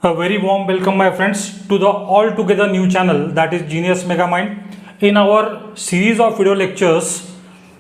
A very warm welcome, my friends, to the altogether new channel, that is Genius Megamind. In our series of video lectures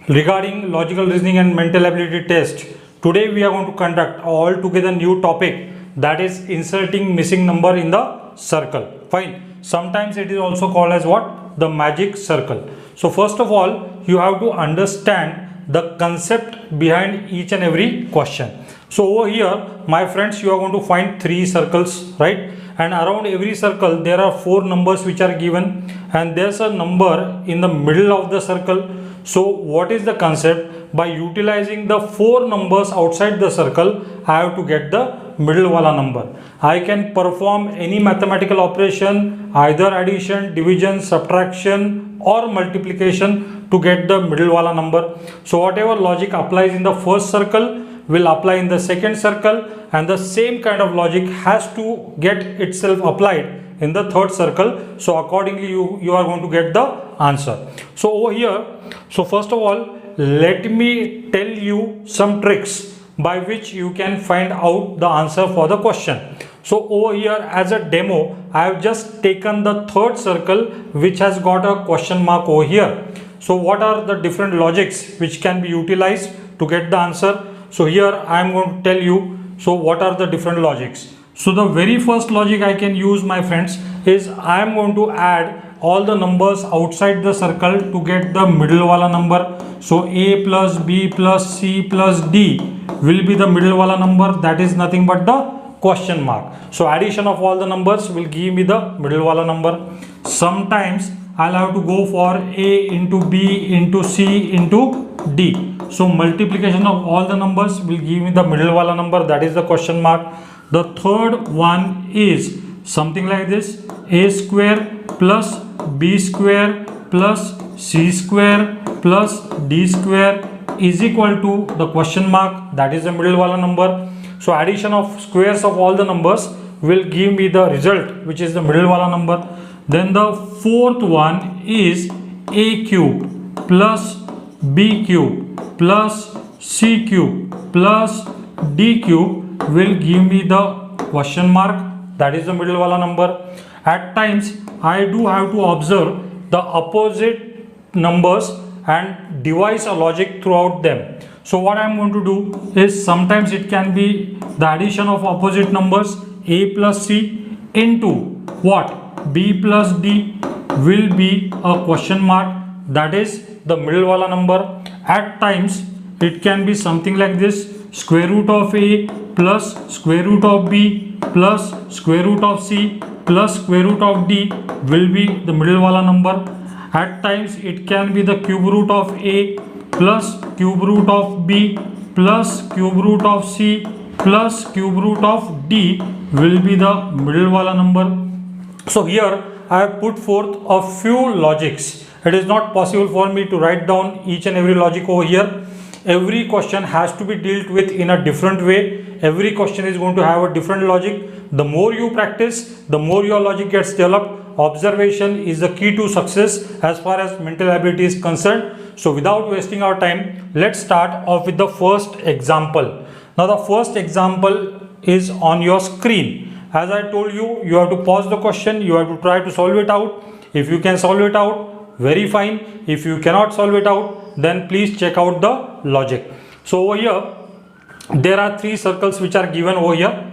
regarding logical reasoning and mental ability test, today we are going to conduct an altogether new topic, that is inserting missing number in the circle. Fine. Sometimes it is also called as what? The magic circle. So first of all, you have to understand the concept behind each and every question. So over here, my friends, you are going to find three circles, right? And around every circle there are four numbers which are given, and there's a number in the middle of the circle. So what is the concept? By utilizing the four numbers outside the circle, I have to get the middle wala number. I can perform any mathematical operation, either addition, division, subtraction or multiplication to get the middle wala number. So whatever logic applies in the first circle will apply in the second circle, and the same kind of logic has to get itself applied in the third circle. So accordingly you are going to get the answer. So over here, so first of all, let me tell you some tricks by which you can find out the answer for the question. So over here, as a demo, I have just taken the third circle which has got a question mark over here. So what are the different logics which can be utilized to get the answer? So here I am going to tell you, so what are the different logics. So the very first logic I can use, my friends, is I am going to add all the numbers outside the circle to get the middle wala number. So A plus B plus C plus D will be the middle wala number, that is nothing but the question mark. So addition of all the numbers will give me the middle wala number. Sometimes I'll have to go for A into B into C into D. So multiplication of all the numbers will give me the middle wala number, that is the question mark. The third one is something like this: A square plus B square plus C square plus D square is equal to the question mark, that is the middle wala number. So addition of squares of all the numbers will give me the result, which is the middle wala number. Then the fourth one is A cube plus B cube plus C cube plus D cube will give me the question mark, that is the middle wala number. At times I do have to observe the opposite numbers and devise a logic throughout them. So what I am going to do is, sometimes it can be the addition of opposite numbers, A plus C into what? B plus D will be a question mark, that is the middle wala number. At times it can be something like this: square root of A plus square root of B plus square root of C plus square root of D will be the middle wala number. At times it can be the cube root of A plus cube root of B plus cube root of C plus cube root of D will be the middle wala number. So here I have put forth a few logics. It is not possible for me to write down each and every logic over here. Every question has to be dealt with in a different way. Every question is going to have a different logic. The more you practice, the more your logic gets developed. Observation is the key to success as far as mental ability is concerned. So without wasting our time, let's start off with the first example. Now the first example is on your screen. As I told you, you have to pause the question, you have to try to solve it out. If you can solve it out, very fine. If you cannot solve it out, then please check out the logic. So over here there are three circles which are given over here.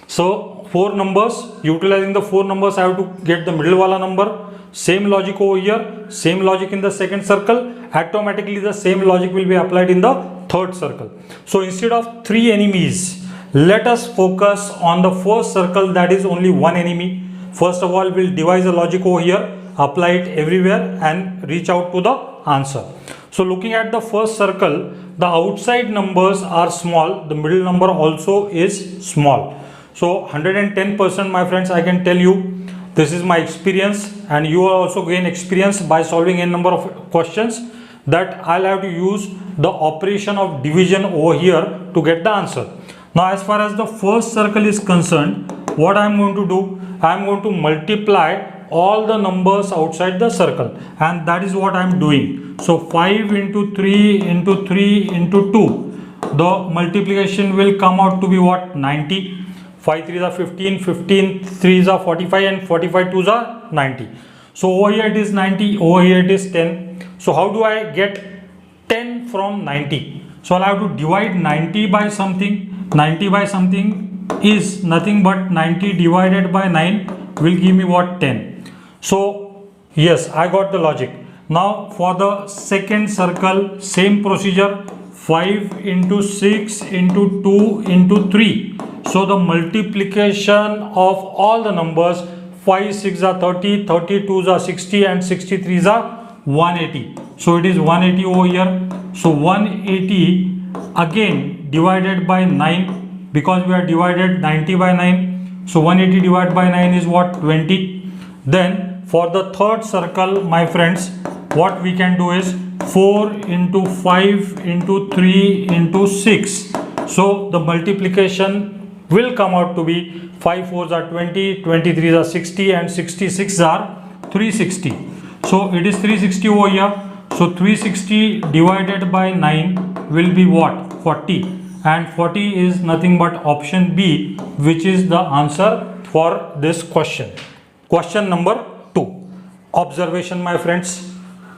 So four numbers, utilizing the four numbers I have to get the middle wala number. Same logic over here, same logic in the second circle, automatically the same logic will be applied in the third circle. So instead of three enemies, let us focus on the first circle, that is only one enemy. First of all, we'll devise a logic over here, apply it everywhere and reach out to the answer. So looking at the first circle, the outside numbers are small, the middle number also is small. So 110%, my friends, I can tell you, this is my experience, and you will also gain experience by solving a number of questions, that I'll have to use the operation of division over here to get the answer. Now as far as the first circle is concerned, what I am going to do, I am going to multiply all the numbers outside the circle, and that is what I am doing. So 5 into 3 into 3 into 2. the multiplication will come out to be what? 90. 5 3s are 15, 15 3s are 45, and 45 2s are 90. So over here it is 90, over here it is 10. So how do I get 10 from 90? So I'll have to divide 90 by something. 90 by something is nothing but 90 divided by 9 will give me what? 10. So yes, I got the logic. Now for the second circle, same procedure. 5 into 6 into 2 into 3. So the multiplication of all the numbers, 5 6 are 30, 32s are 60, and 63s are 180. So it is 180 over here. So 180 again divided by 9, because we are divided 90 by 9. So 180 divided by 9 is what? 20. Then for the third circle, my friends, what we can do is 4 into 5 into 3 into 6. So the multiplication will come out to be 5 4s are 20, 23s are 60, and 66 are 360. So it is 360 over here. So 360 divided by 9 will be what? 40. And 40 is nothing but option B, which is the answer for this question. Question number 2. Observation, my friends.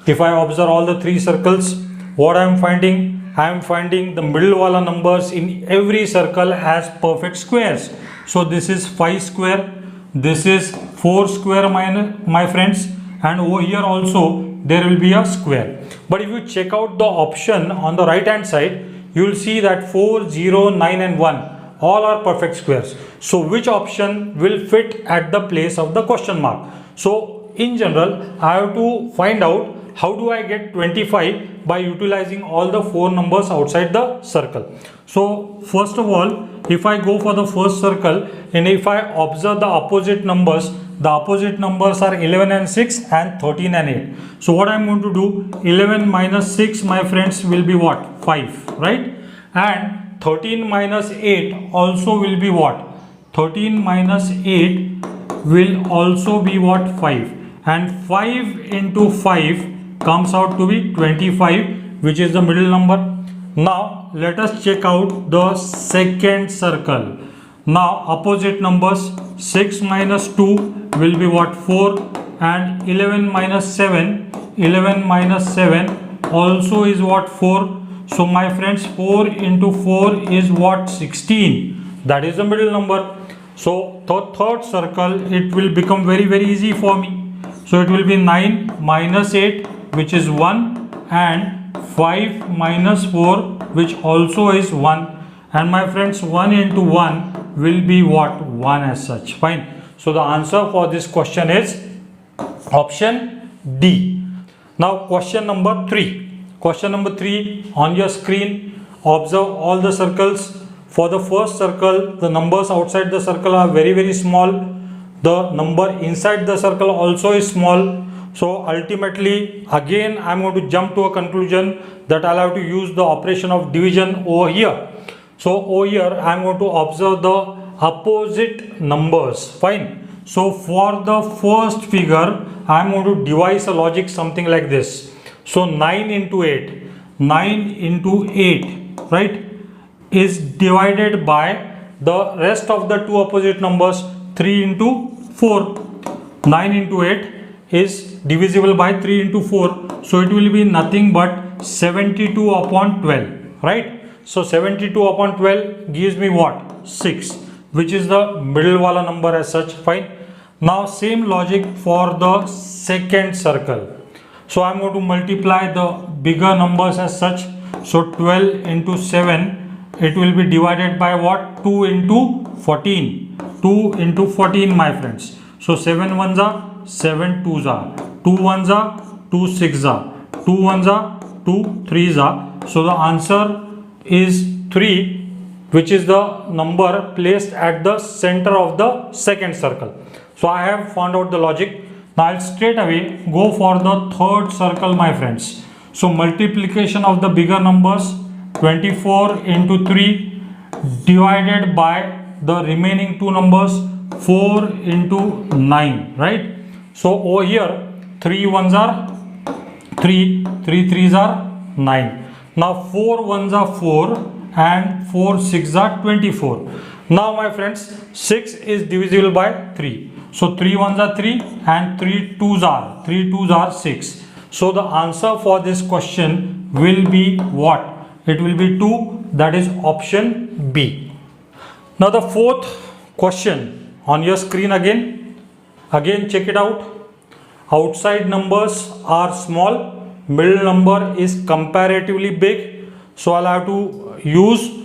If I observe all the three circles, what I am finding? I am finding the middle wala numbers in every circle as perfect squares. So this is 5 square, this is 4 square, my friends, and over here also there will be a square. But if you check out the option on the right hand side, you will see that 4, 0, 9 and 1 all are perfect squares. So which option will fit at the place of the question mark? So in general, I have to find out how do I get 25 by utilizing all the 4 numbers outside the circle. So first of all, if I go for the first circle and if I observe the opposite numbers are 11 and 6 and 13 and 8. So what I am going to do, 11 minus 6, my friends, will be what? 5, right? And 13 minus 8 also will be what? 13 minus 8 will also be what? 5. And 5 into 5 comes out to be 25, which is the middle number. Now let us check out the second circle. Now opposite numbers, 6 minus 2 will be what? 4, and 11 minus 7 also is what? 4. So my friends, 4 into 4 is what? 16. That is the middle number. So the third circle, it will become very easy for me. So it will be 9 minus 8, which is 1, and 5 minus 4, which also is 1. And my friends, 1 into 1 will be what? 1 as such. Fine. So the answer for this question is option D. Now question number 3. Question number 3 on your screen. Observe all the circles. For the first circle, the numbers outside the circle are very small. The number inside the circle also is small. So ultimately again I am going to jump to a conclusion that I'll have to use the operation of division over here. So over here I am going to observe the opposite numbers. Fine. So for the first figure I am going to devise a logic something like this. So 9 into 8, right, is divided by the rest of the two opposite numbers, 3 into 4. 9 into 8 is divisible by 3 into 4. So it will be nothing but 72 upon 12, right? So 72 upon 12 gives me what? 6, which is the middle wala number as such. Fine. Now same logic for the second circle. So I am going to multiply the bigger numbers as such. So 12 into 7, it will be divided by what? 2 into 14. 2 into 14, my friends. So 7 ones are 7 twos are, 2 ones are 2 six are, 2 ones are 2 threes are. So the answer is 3, which is the number placed at the center of the second circle. So I have found out the logic. Now I'll straight away go for the third circle, my friends. So multiplication of the bigger numbers, 24 into 3 divided by the remaining two numbers, 4 into 9, right? So over here 3 ones are 3, 3 threes are 9. Now 4 ones are 4 and 4 6 are 24. Now my friends, 6 is divisible by 3. So 3 ones are 3 and 3 twos are 6. So the answer for this question will be what? It will be 2, that is option B. Now the fourth question on your screen again check it out. Outside numbers are small, middle number is comparatively big. So I'll have to use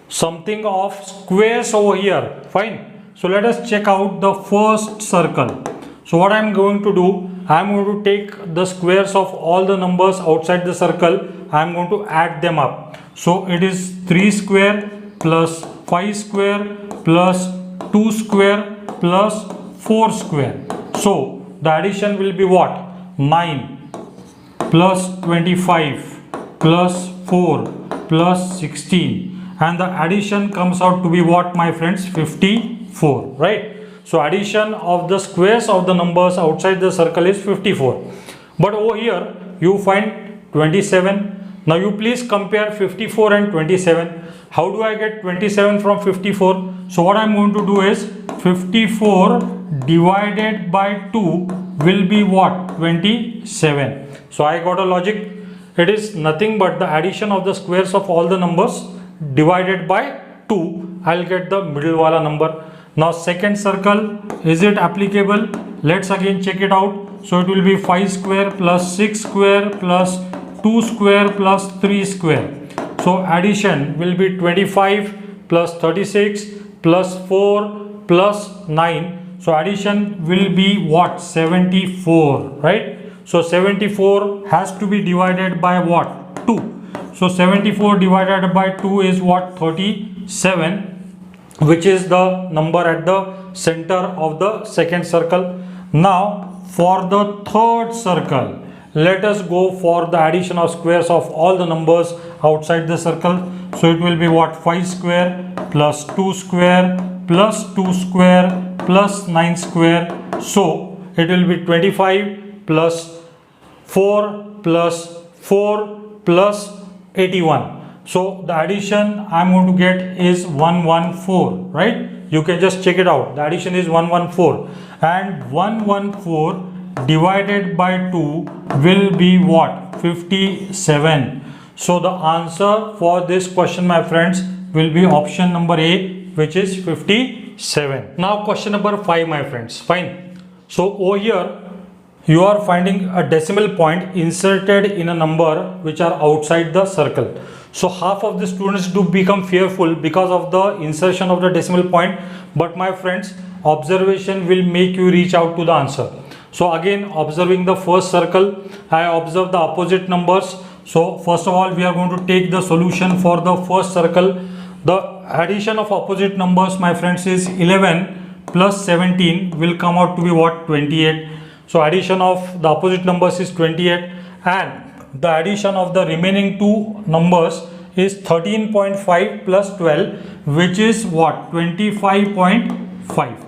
something of squares over here. Fine. So let us check out the first circle. So what I am going to do, I am going to take the squares of all the numbers outside the circle. I am going to add them up. So it is 3 square plus 5 square plus 2 square plus 4 square. So the addition will be what? 9 plus 25 plus 4 plus 16, and the addition comes out to be what, my friends? 54, right? So addition of the squares of the numbers outside the circle is 54. But over here you find 27. Now you please compare 54 and 27. How do I get 27 from 54? So what I am going to do is 54 divided by 2 will be what? 27. So I got a logic. It is nothing but the addition of the squares of all the numbers divided by 2. I'll get the middle wala number. Now second circle, is it applicable? Let's again check it out. So it will be 5 square plus 6 square plus 2 square plus 3 square. So addition will be 25 plus 36 plus 4 plus 9. So addition will be what? 74, right? So 74 has to be divided by what? 2. So 74 divided by 2 is what? 37, which is the number at the center of the second circle. Now for the third circle, let us go for the addition of squares of all the numbers outside the circle. So it will be what? 5 square plus 2 square plus 2 square plus 9 square. So it will be 25 plus 4 plus 4 plus 81. So the addition I am going to get is 114, right? You can just check it out. The addition is 114, and 114 divided by 2 will be what? 57. So the answer for this question, my friends, will be option number A, which is 57. Now question number 5, my friends. Fine. So over here you are finding a decimal point inserted in a number which are outside the circle. So half of the students do become fearful because of the insertion of the decimal point, but my friends, observation will make you reach out to the answer. So again, observing the first circle, I observe the opposite numbers. So first of all, we are going to take the solution for the first circle. The addition of opposite numbers, my friends, is 11 plus 17 will come out to be what? 28. So addition of the opposite numbers is 28, and the addition of the remaining two numbers is 13.5 plus 12, which is what? 25.5.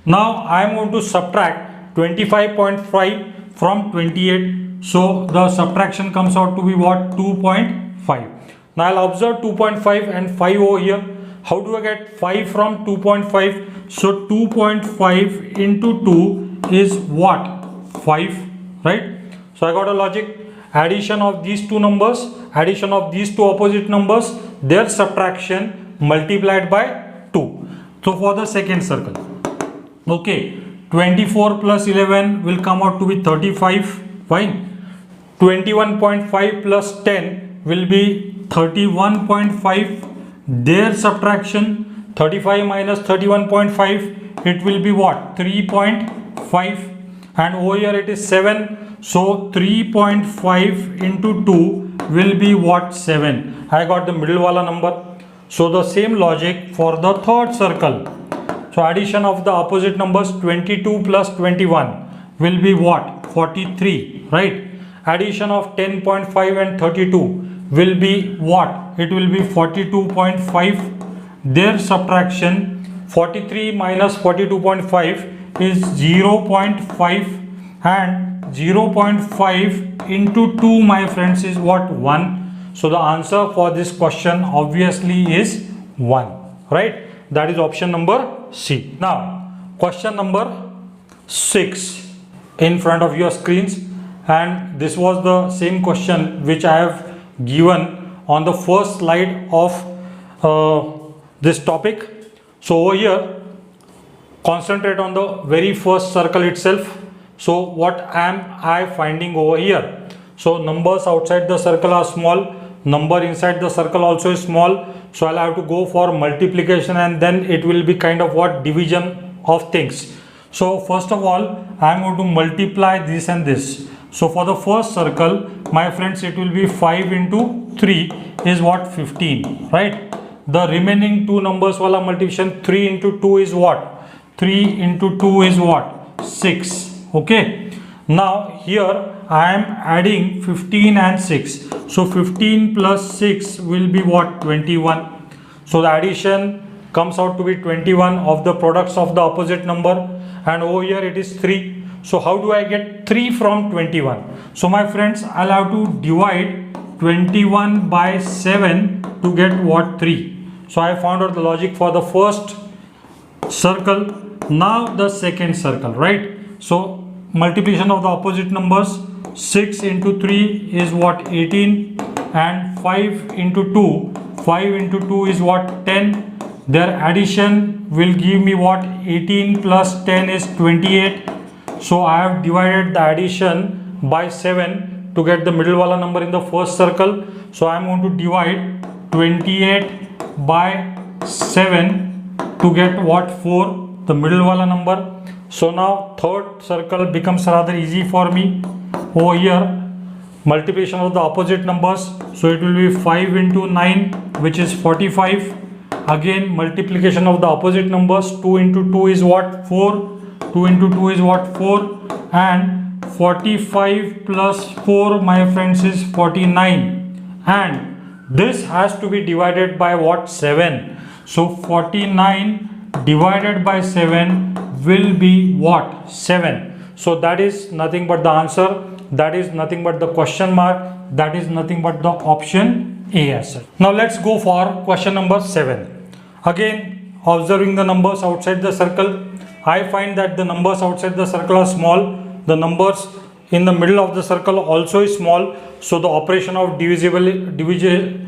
Now I am going to subtract 25.5 from 28. So the subtraction comes out to be what? 2.5. Now I'll observe 2.5 and 5 over here. How do I get 5 from 2.5? So 2.5 into 2 is what? 5, right? So I got a logic. Addition of these two numbers, addition of these two opposite numbers, their subtraction multiplied by 2. So for the second circle, okay, 24 plus 11 will come out to be 35. Fine. 21.5 plus 10 will be 31.5. Their subtraction, 35 minus 31.5, it will be what? 3.5. And over here it is 7. So 3.5 into 2 will be what? 7. I got the middle wala number. So the same logic for the third circle. So addition of the opposite numbers, 22 plus 21 will be what? 43, right? Addition of 10.5 and 32 will be what? It will be 42.5. Their subtraction, 43 minus 42.5 is 0.5, and 0.5 into 2, my friends, is what? 1. So the answer for this question obviously is 1, right? That is option number C. Now question number 6 in front of your screens, and this was the same question which I have given on the first slide of this topic. So over here, concentrate on the very first circle itself. So what am I finding over here? So numbers outside the circle are small, number inside the circle also is small, so I'll have to go for multiplication, and then it will be kind of what, division of things. So first of all, I am going to multiply this and this. So for the first circle, my friends, it will be 5 into 3 is what, 15, right? The remaining two numbers wala multiplication, 3 into 2 is what? 3 into 2 is what? 6. Okay. Now here I am adding 15 and 6. So 15 plus 6 will be what? 21. So the addition comes out to be 21 of the products of the opposite number, and over here it is 3. So how do I get 3 from 21? So my friends, I'll have to divide 21 by 7 to get what? 3. So I found out the logic for the first circle. Now the second circle, right? So multiplication of the opposite numbers, 6 into 3 is what? 18, and 5 into 2, 5 into 2 is what? 10. Their addition will give me what? 18 plus 10 is 28. So I have divided the addition by 7 to get the middle wala number in the first circle. So I am going to divide 28 by 7 to get what? 4, the middle wala number. So now third circle becomes rather easy for me. Over here, multiplication of the opposite numbers. So it will be 5 into 9, which is 45. Again, multiplication of the opposite numbers. 2 into 2 is what? 4. 2 into 2 is what? 4. And 45 plus 4, my friends, is 49. And this has to be divided by what? 7. So 49 divided by 7 will be what? 7. So that is nothing but the answer. That is nothing but the question mark. That is nothing but the option A as such. Now let's go for question number 7. Again, observing the numbers outside the circle, I find that the numbers outside the circle are small. The numbers in the middle of the circle also is small. So the operation of division.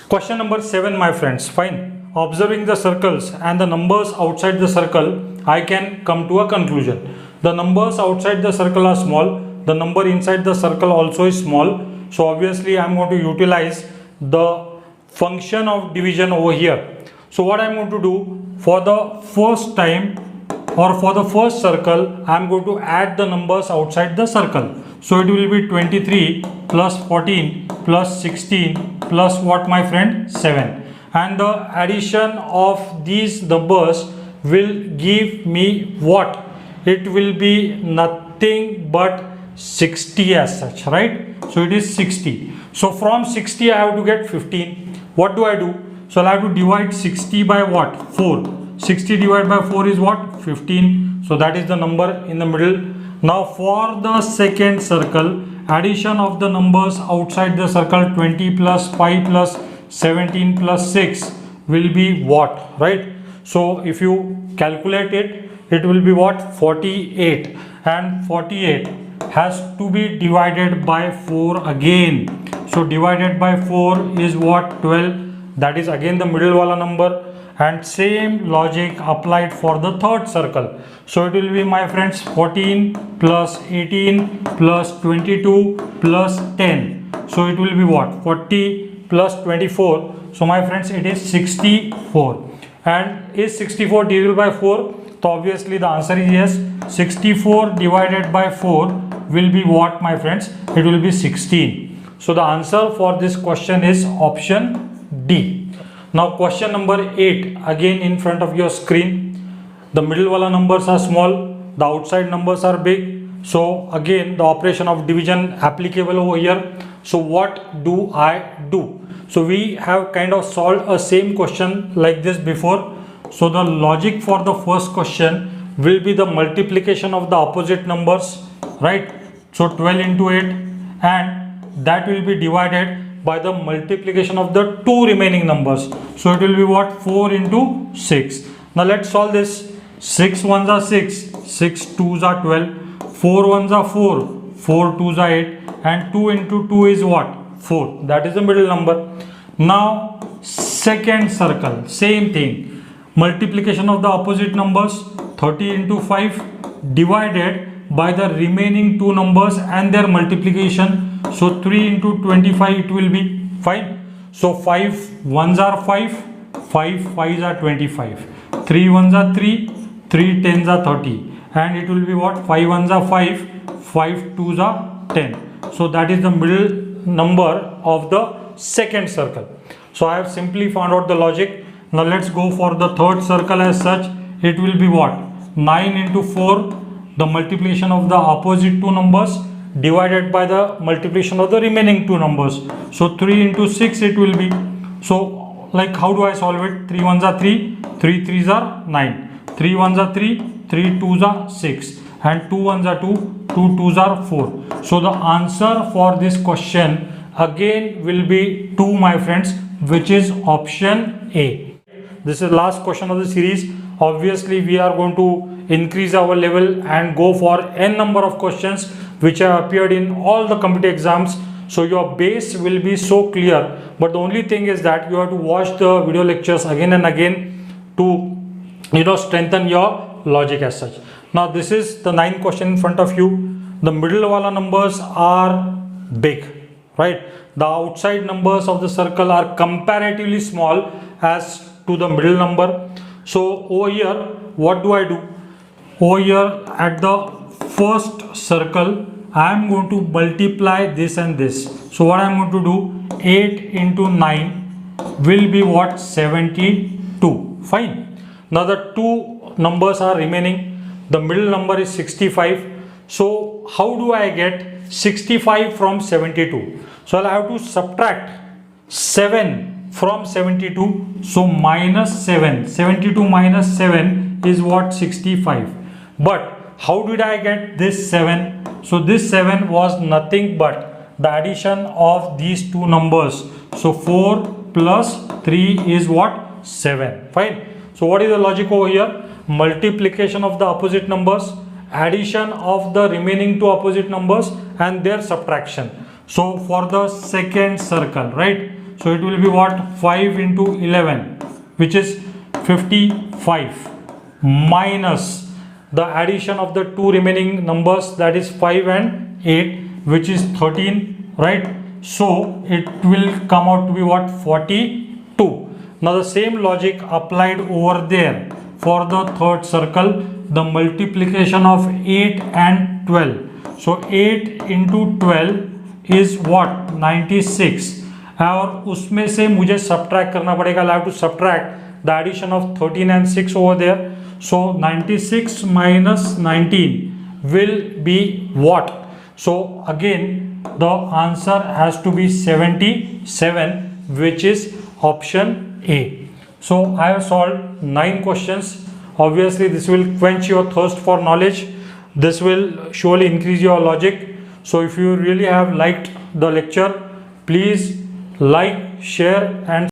Question number 7, my friends. Fine. Observing the circles and the numbers outside the circle, I can come to a conclusion. The numbers outside the circle are small. The number inside the circle also is small. So obviously I am going to utilize the function of division over here. So what I am going to do, for the first time or for the first circle, I am going to add the numbers outside the circle. So it will be 23 plus 14 plus 16 plus what, my friend? 7. And the addition of these numbers will give me what? It will be nothing but 60 as such, right? So it is 60. So from 60 I have to get 15. What do I do? So I have to divide 60 by what? 4. 60 divided by 4 is what? 15. So that is the number in the middle. Now for the second circle, addition of the numbers outside the circle, 20 plus 5 plus 17 plus 6 will be what, right? So if you calculate it, it will be what? 48. And 48 has to be divided by 4 again. So divided by 4 is what? 12. That is again the middle wala number. And same logic applied for the third circle. So it will be, my friends, 14 plus 18 plus 22 plus 10. So it will be what? 40 plus 24. So my friends, it is 64. And is 64 divided by 4? So obviously the answer is yes. 64 divided by 4 will be what, my friends? It will be 16. So the answer for this question is option D. Now question number 8, again in front of your screen. The middle wala numbers are small, the outside numbers are big. So again the operation of division applicable over here. So what do I do? So we have kind of solved a same question like this before. So the logic for the first question will be the multiplication of the opposite numbers, right? So 12 into 8, and that will be divided by the multiplication of the two remaining numbers. So it will be what? 4 into 6. Now let's solve this. 6 ones are 6, 6 twos are 12, 4 ones are 4, 4 twos are 8, and 2 into 2 is what? 4. That is the middle number. Now second circle, same thing. Multiplication of the opposite numbers, 30 into 5 divided by the remaining two numbers and their multiplication. So 3 into 25 it will be. Fine. So 5 ones are 5, 5 fives are 25, 3 ones are 3, 3 tens are 30, and it will be what? 5 ones are 5, 5 twos are 10. So that is the middle number of the second circle. So I have simply found out the logic. Now let's go for the third circle as such. It will be what? 9 into 4, the multiplication of the opposite two numbers divided by the multiplication of the remaining two numbers. So 3 into 6 it will be. So like how do I solve it? 3 ones are 3, 3 threes are 9, 3 ones are 3, 3 twos are 6, and 2 ones are 2, 2 twos are 4. So the answer for this question again will be 2, my friends, which is option A. This is last question of the series. Obviously we are going to increase our level and go for n number of questions which have appeared in all the competitive exams. So your base will be so clear, but the only thing is that you have to watch the video lectures again and again to strengthen your logic as such. Now this is the 9th question in front of you. The middle wala numbers are big, right? The outside numbers of the circle are comparatively small as to the middle number. So over here, what do I do? Over here at the first circle, I am going to multiply this and this. So what I am going to do? 8 into 9 will be what? 72. Fine. Now the two numbers are remaining. The middle number is 65. So how do I get 65 from 72? So I'll have to subtract 7 from 72. So minus 7. 72 minus 7 is what? 65. But how did I get this 7? So this 7 was nothing but the addition of these two numbers. So 4 plus 3 is what? 7. Fine. So what is the logic over here? Multiplication of the opposite numbers, addition of the remaining two opposite numbers, and their subtraction. So for the second circle, right? So it will be what? 5 into 11, which is 55, minus the addition of the two remaining numbers, that is 5 and 8, which is 13, right? So it will come out to be what? 42. Now the same logic applied over there for the third circle, the multiplication of 8 and 12. So 8 into 12 is what? 96. और उसमें से मुझे subtract करना पड़ेगा. I have to subtract the addition of 13 and 6 over there. So 96 minus 19 will be what? So again the answer has to be 77, which is option A. So I have solved 9 questions. Obviously this will quench your thirst for knowledge. This will surely increase your logic. So if you really have liked the lecture, please like, share and